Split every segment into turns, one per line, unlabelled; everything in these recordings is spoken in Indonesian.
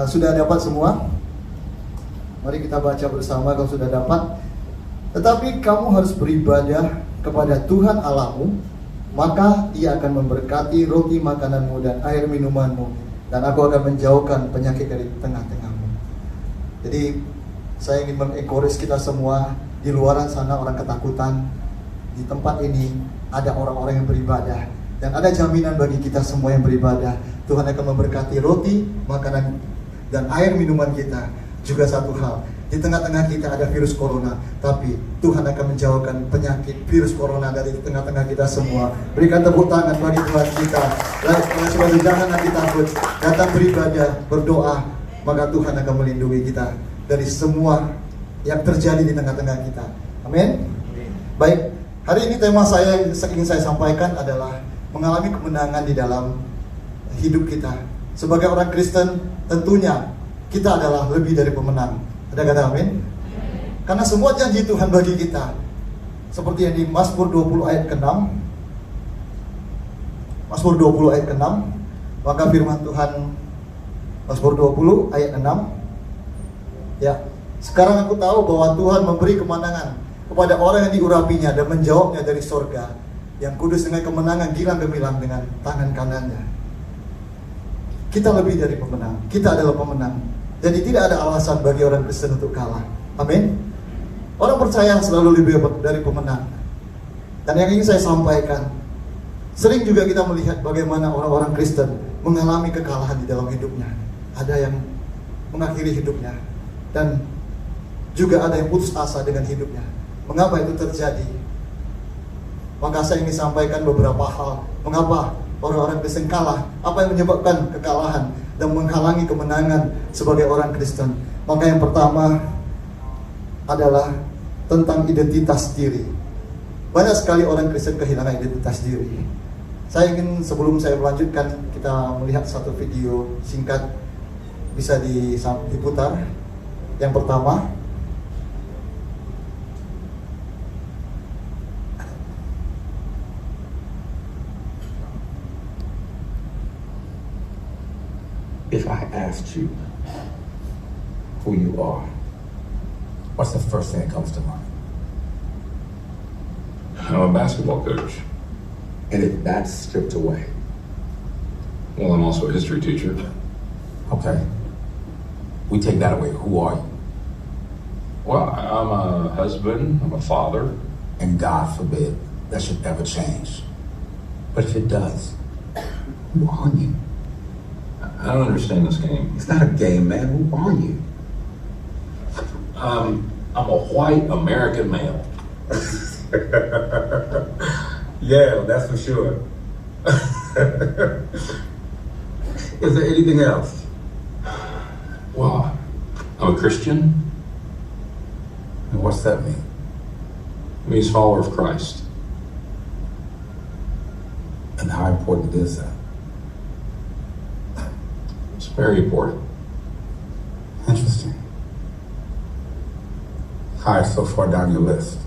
Sudah dapat semua? Mari kita baca bersama kalau sudah dapat. Tetapi kamu harus beribadah kepada Tuhan Allahmu, maka Ia akan memberkati roti makananmu dan air minumanmu, dan aku akan menjauhkan penyakit dari tengah-tengahmu. Jadi saya ingin mengencourage kita semua. Di luaran sana orang ketakutan, di tempat ini ada orang-orang yang beribadah, dan ada jaminan bagi kita semua yang beribadah. Tuhan akan memberkati roti, makanan, dan air minuman kita. Juga satu hal, di tengah-tengah kita ada virus corona, tapi Tuhan akan menjauhkan penyakit virus corona dari tengah-tengah kita semua. Berikan tepuk tangan bagi Tuhan kita. Oleh sebab itu jangan lagi takut, datang beribadah, berdoa, maka Tuhan akan melindungi kita dari semua yang terjadi di tengah-tengah kita. Amin. Baik, hari ini tema saya yang ingin saya sampaikan adalah mengalami kemenangan di dalam hidup kita. Sebagai orang Kristen, tentunya kita adalah lebih dari pemenang. Ada kata amin? Karena semua janji Tuhan bagi kita, seperti yang di Mazmur 20 ayat ke-6. Mazmur 20 ayat ke-6, maka firman Tuhan, Mazmur 20 ayat 6. Ya, sekarang aku tahu bahwa Tuhan memberi kemenangan kepada orang yang diurapinya dan menjawabnya dari sorga. Yang kudus dengan kemenangan gilang gemilang dengan tangan kanannya. Kita lebih dari pemenang. Kita adalah pemenang. Jadi tidak ada alasan bagi orang Kristen untuk kalah. Amin. Orang percaya selalu lebih dari pemenang. Dan yang ingin saya sampaikan, sering juga kita melihat bagaimana orang-orang Kristen mengalami kekalahan di dalam hidupnya. Ada yang mengakhiri hidupnya, dan juga ada yang putus asa dengan hidupnya. Mengapa itu terjadi? Maka saya ingin sampaikan beberapa hal. Mengapa orang-orang Kristen kalah? Apa yang menyebabkan kekalahan dan menghalangi kemenangan sebagai orang Kristen? Maka yang pertama adalah tentang identitas diri. Banyak sekali orang Kristen kehilangan identitas diri. Saya ingin sebelum saya melanjutkan, kita melihat satu video singkat, bisa diputar. Yang pertama,
if I asked you who you are, what's the first thing that comes to mind?
I'm a basketball coach.
And if that's stripped away,
Well, I'm also a history teacher.
okay, we take that away, who are you?
Well, I'm a husband, I'm a father.
And God forbid that should ever change. But if it does, who are you?
I don't understand this game.
It's not a game, man. Who are you?
I'm a white American male.
Yeah, that's for sure. Is there anything else?
Well, I'm a Christian.
And what's that mean?
It means follower of Christ.
And how important is that?
It's very important.
Interesting. High so far down your list.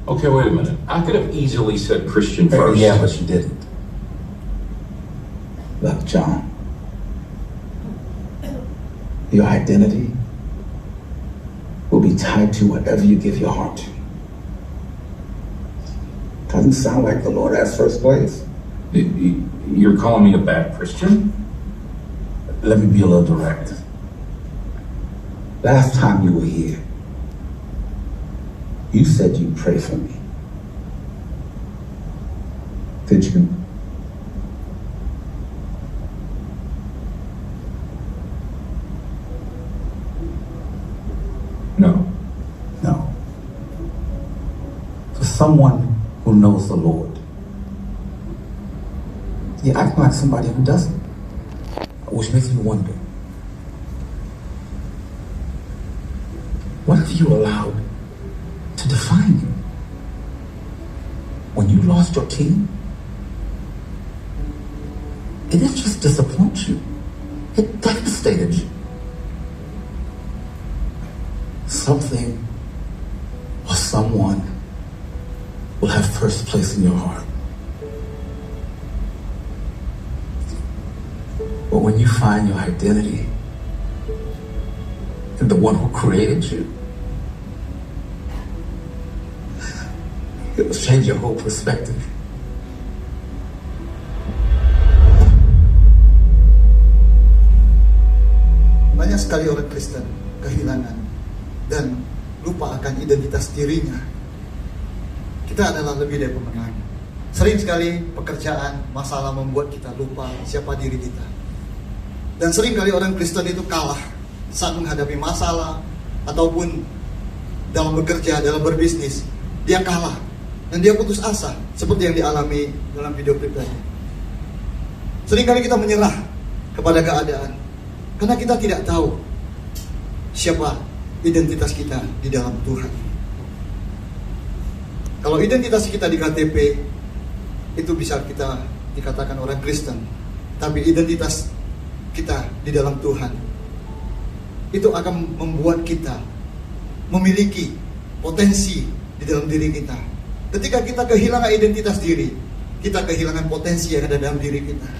Okay, wait a minute. I could have easily said Christian first.
Yeah, but you didn't. Look, John, your identity will be tied to whatever you give your heart to. Doesn't sound like the Lord has first place.
You're calling me a bad Christian?
Let me be a little direct. Last time you were here, you said you'd pray for me. Did you?
No.
No. For someone who knows the Lord, you act like somebody who doesn't. Which makes me wonder, what have you allowed to define you? When you lost your team, it didn't just disappoint you, it devastated you. Something or someone will have first place in your heart. But when you find your identity and the one who created you. It will change your whole perspective.
Banyak sekali orang Kristen kehilangan dan lupa akan identitas dirinya. Kita adalah lebih dari pemenang. Sering sekali pekerjaan, masalah membuat kita lupa siapa diri kita. Dan sering kali orang Kristen itu kalah saat menghadapi masalah ataupun dalam bekerja, dalam berbisnis. Dia kalah dan dia putus asa seperti yang dialami dalam video klip tadi. Sering kali kita menyerah kepada keadaan karena kita tidak tahu siapa identitas kita di dalam Tuhan. Kalau identitas kita di KTP, itu bisa kita dikatakan orang Kristen. Tapi identitas kita di dalam Tuhan, itu akan membuat kita memiliki potensi di dalam diri kita. Ketika kita kehilangan identitas diri, kita kehilangan potensi yang ada dalam diri kita.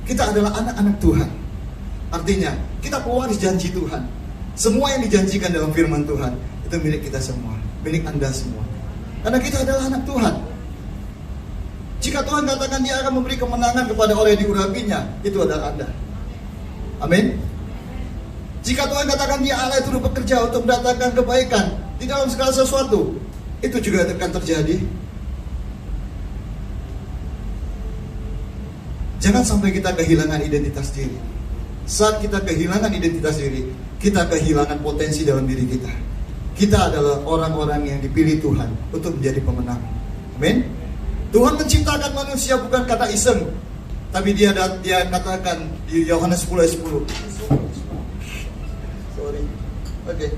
Kita adalah anak-anak Tuhan. Artinya, kita pewaris janji Tuhan. Semua yang dijanjikan dalam firman Tuhan, itu milik kita semua, milik Anda semua. Karena kita adalah anak Tuhan. Jika Tuhan katakan Dia akan memberi kemenangan kepada orang yang diurapinya, itu adalah Anda. Amin. Jika Tuhan katakan Dia Allah itu bekerja untuk mendatangkan kebaikan di dalam segala sesuatu, itu juga akan terjadi. Jangan sampai kita kehilangan identitas diri. Saat kita kehilangan identitas diri, kita kehilangan potensi dalam diri kita. Kita adalah orang-orang yang dipilih Tuhan untuk menjadi pemenang. Amin. Tuhan menciptakan manusia bukan karena iseng, tapi dia katakan di Yohanes 10 ayat 10. Sorry. Oke.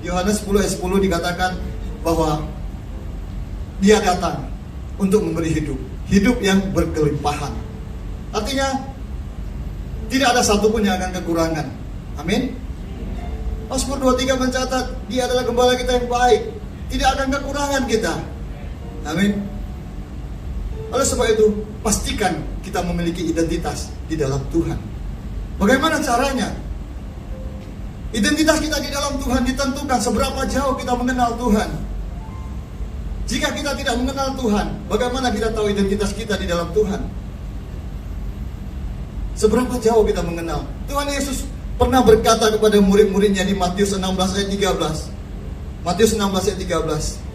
Yohanes 10 ayat 10 dikatakan bahwa Dia datang untuk memberi hidup yang berkelimpahan. Artinya tidak ada satupun yang akan kekurangan. Amin. Mazmur 23 mencatat Dia adalah gembala kita yang baik, tidak akan kekurangan kita. Amin. Oleh sebab itu, pastikan kita memiliki identitas di dalam Tuhan. Bagaimana caranya? Identitas kita di dalam Tuhan ditentukan seberapa jauh kita mengenal Tuhan. Jika kita tidak mengenal Tuhan, bagaimana kita tahu identitas kita di dalam Tuhan? Seberapa jauh kita mengenal Tuhan. Yesus pernah berkata kepada murid-muridnya di Matius 16 ayat 13. Matius 16 ayat 13.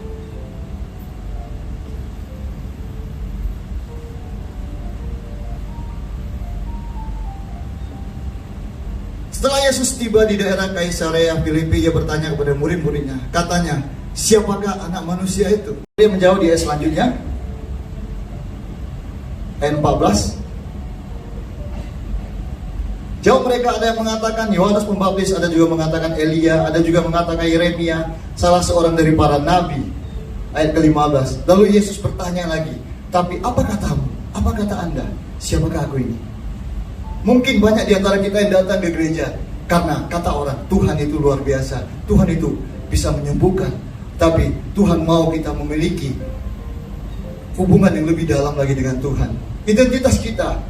Setelah Yesus tiba di daerah Kaisarea Filipi, Ia bertanya kepada murid-muridnya. Katanya, siapakah anak manusia itu? Dia menjawab di ayat selanjutnya, ayat 14. Jauh mereka, ada yang mengatakan Yohanes Pembaptis, ada juga mengatakan Elia, ada juga mengatakan Yeremia, salah seorang dari para nabi. Ayat ke-15. Lalu Yesus bertanya lagi, tapi apa katamu? Apa kata Anda? Siapakah aku ini? Mungkin banyak di antara kita yang datang ke gereja karena kata orang, Tuhan itu luar biasa, Tuhan itu bisa menyembuhkan. Tapi Tuhan mau kita memiliki hubungan yang lebih dalam lagi dengan Tuhan. Identitas kita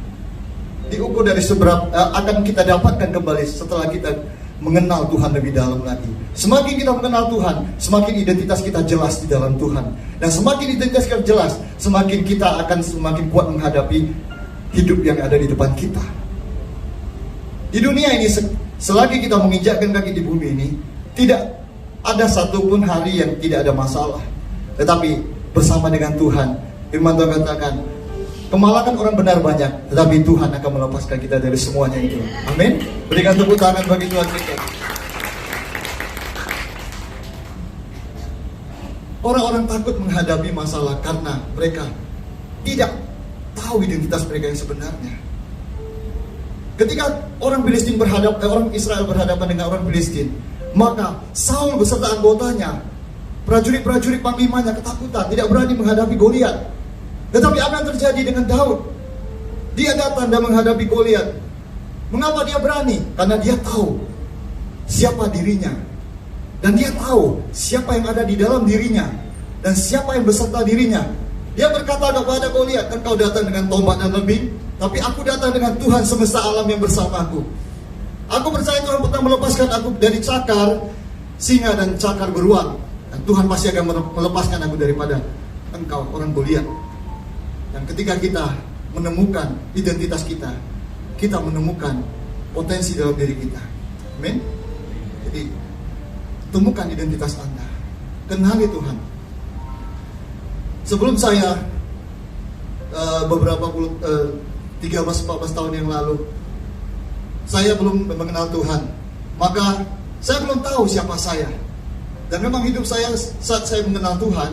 diukur dari seberapa akan kita dapatkan kembali setelah kita mengenal Tuhan lebih dalam lagi. Semakin kita mengenal Tuhan, semakin identitas kita jelas di dalam Tuhan. Dan semakin identitas kita jelas, semakin kita akan semakin kuat menghadapi hidup yang ada di depan kita. Di dunia ini, selagi kita menginjakkan kaki di bumi ini, tidak ada satupun hari yang tidak ada masalah. Tetapi bersama dengan Tuhan, firman Tuhan katakan, kemalangan orang benar banyak, tetapi Tuhan akan melepaskan kita dari semuanya itu. Amin. Berikan tepuk tangan bagi Tuhan kita. Orang-orang takut menghadapi masalah karena mereka tidak tahu identitas mereka yang sebenarnya. Ketika orang Israel berhadapan dengan orang Filistin, maka Saul beserta anggotanya, prajurit-prajurit panglimanya ketakutan, tidak berani menghadapi Goliat. Tetapi apa yang terjadi dengan Daud? Dia datang dan menghadapi Goliat. Mengapa dia berani? Karena dia tahu siapa dirinya. Dan dia tahu siapa yang ada di dalam dirinya. Dan siapa yang beserta dirinya. Dia berkata kepada Goliat, engkau datang dengan tombak dan lembing, tapi aku datang dengan Tuhan semesta alam yang bersamaku. Aku percaya Tuhan pernah melepaskan aku dari cakar singa dan cakar beruang. Dan Tuhan pasti akan melepaskan aku daripada engkau, orang Goliat. Dan ketika kita menemukan identitas kita, kita menemukan potensi dalam diri kita. Amin. Jadi temukan identitas Anda, kenali Tuhan. Sebelum saya beberapa 13-14 tahun yang lalu, saya belum mengenal Tuhan, maka saya belum tahu siapa saya. Dan memang hidup saya saat saya mengenal Tuhan,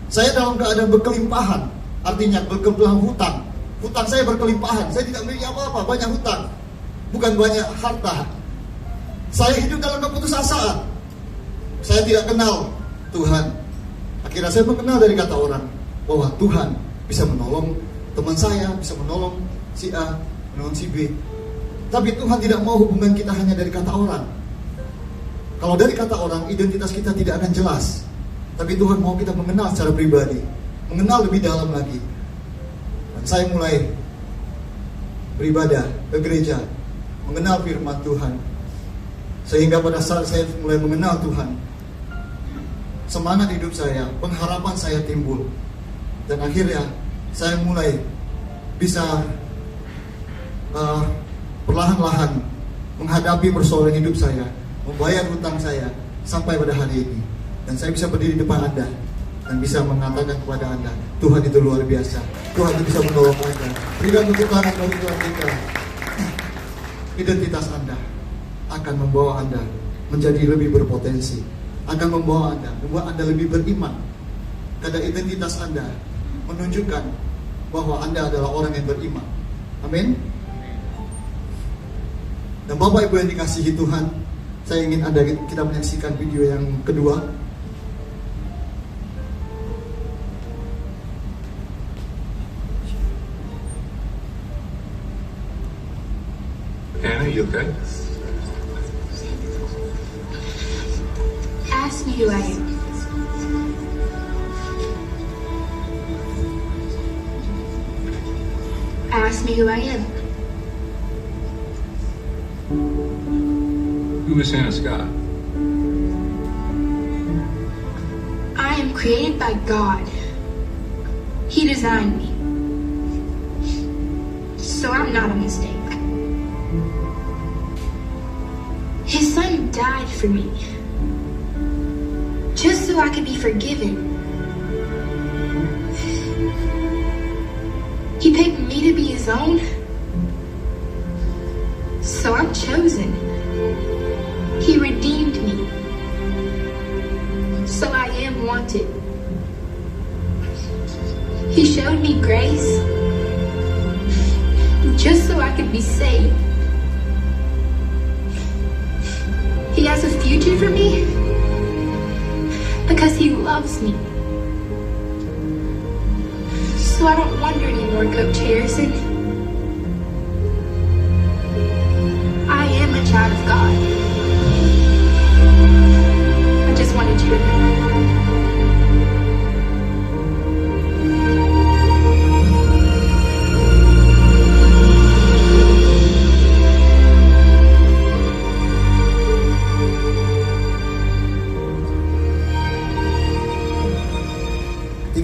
saya dalam keadaan berkelimpahan, artinya berkebelah hutang. Hutang saya berkelimpahan, saya tidak memiliki apa-apa, banyak hutang, bukan banyak harta. Saya hidup dalam keputusasaan. Saya tidak kenal Tuhan. Akhirnya saya mengenal dari kata orang bahwa Tuhan bisa menolong teman saya, bisa menolong si A, menolong si B. Tapi Tuhan tidak mau hubungan kita hanya dari kata orang. Kalau dari kata orang, identitas kita tidak akan jelas. Tapi Tuhan mau kita mengenal secara pribadi, mengenal lebih dalam lagi. Dan saya mulai beribadah ke gereja, mengenal firman Tuhan. Sehingga pada saat saya mulai mengenal Tuhan, semangat hidup saya, pengharapan saya timbul. Dan akhirnya saya mulai bisa perlahan-lahan menghadapi persoalan hidup saya, membayar hutang saya sampai pada hari ini. Dan saya bisa berdiri di depan Anda dan bisa mengatakan kepada Anda, Tuhan itu luar biasa. Tuhan itu bisa menolong Anda. Berikan tepuk tangan bagi Tuhan kita. Identitas Anda akan membawa Anda menjadi lebih berpotensi, akan membawa Anda, membuat Anda lebih beriman. Karena identitas Anda menunjukkan bahwa Anda adalah orang yang beriman. Amin. Dan Bapak Ibu yang dikasihi Tuhan, saya ingin kita menyaksikan video yang kedua.
Anna, you okay?
Ask me who I am. Ask me who I am.
Who is Hannah Scott?
I am created by God. He designed me. So I'm not a mistake. His son died for me, just so I could be forgiven. He picked me to be his own, so I'm chosen. He redeemed me, so I am wanted. He showed me grace, just so I could be saved. He has a future for me because He loves me. So I don't wonder anymore, Coach Harrison. I am a child of God. I just wanted you to know.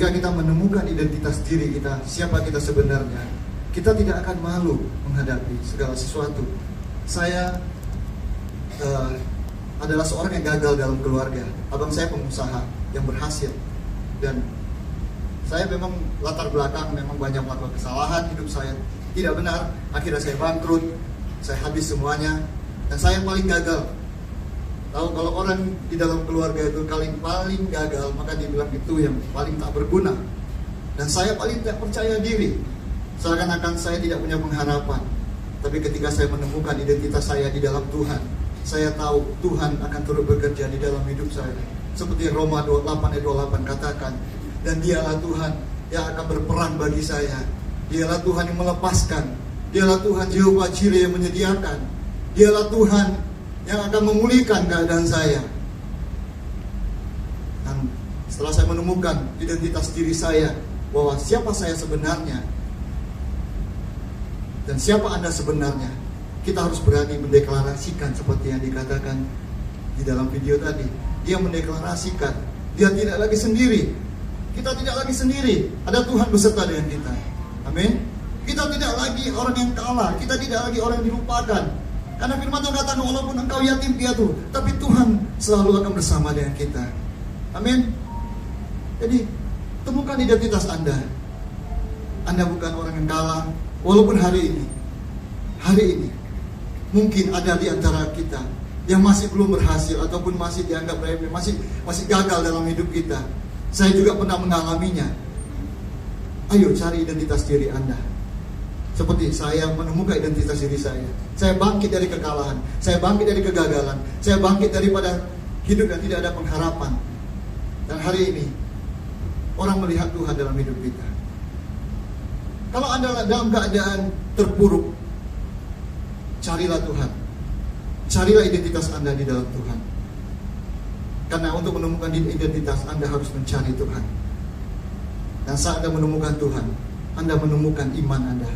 Ketika kita menemukan identitas diri kita, siapa kita sebenarnya, kita tidak akan malu menghadapi segala sesuatu. Saya adalah seorang yang gagal dalam keluarga. Abang saya pengusaha yang berhasil, dan saya memang latar belakang memang banyak melakukan kesalahan. Hidup saya tidak benar, akhirnya saya bangkrut, saya habis semuanya, dan saya yang paling gagal. Tahu kalau orang di dalam keluarga itu paling gagal, maka dibilang itu yang paling tak berguna. Dan saya paling tidak percaya diri, seakan-akan saya tidak punya pengharapan. Tapi ketika saya menemukan identitas saya di dalam Tuhan, saya tahu Tuhan akan turut bekerja di dalam hidup saya. Seperti Roma 8 ayat 28 katakan, dan Dialah Tuhan yang akan berperan bagi saya. Dialah Tuhan yang melepaskan. Dialah Tuhan Jehovah Jireh yang menyediakan. Dialah Tuhan yang akan memulihkan keadaan saya. Dan setelah saya menemukan identitas diri saya, bahwa siapa saya sebenarnya dan siapa Anda sebenarnya, kita harus berani mendeklarasikan seperti yang dikatakan di dalam video tadi. Dia mendeklarasikan, dia tidak lagi sendiri. Kita tidak lagi sendiri, ada Tuhan beserta dengan kita. Amin. Kita tidak lagi orang yang kalah, kita tidak lagi orang yang dilupakan. Karena firman Tuhan katakan, walaupun engkau yatim piatu, tapi Tuhan selalu akan bersama dengan kita. Amin. Jadi temukan identitas Anda. Anda bukan orang yang kalah. Walaupun hari ini mungkin ada di antara kita yang masih belum berhasil ataupun masih dianggap remeh, masih gagal dalam hidup kita. Saya juga pernah mengalaminya. Ayo cari identitas diri Anda. Seperti saya menemukan identitas diri saya. Saya bangkit dari kekalahan, saya bangkit dari kegagalan, saya bangkit daripada hidup yang tidak ada pengharapan. Dan hari ini orang melihat Tuhan dalam hidup kita. Kalau Anda dalam keadaan terpuruk, carilah Tuhan. Carilah identitas Anda di dalam Tuhan. Karena untuk menemukan identitas, Anda harus mencari Tuhan. Dan saat Anda menemukan Tuhan, Anda menemukan iman Anda.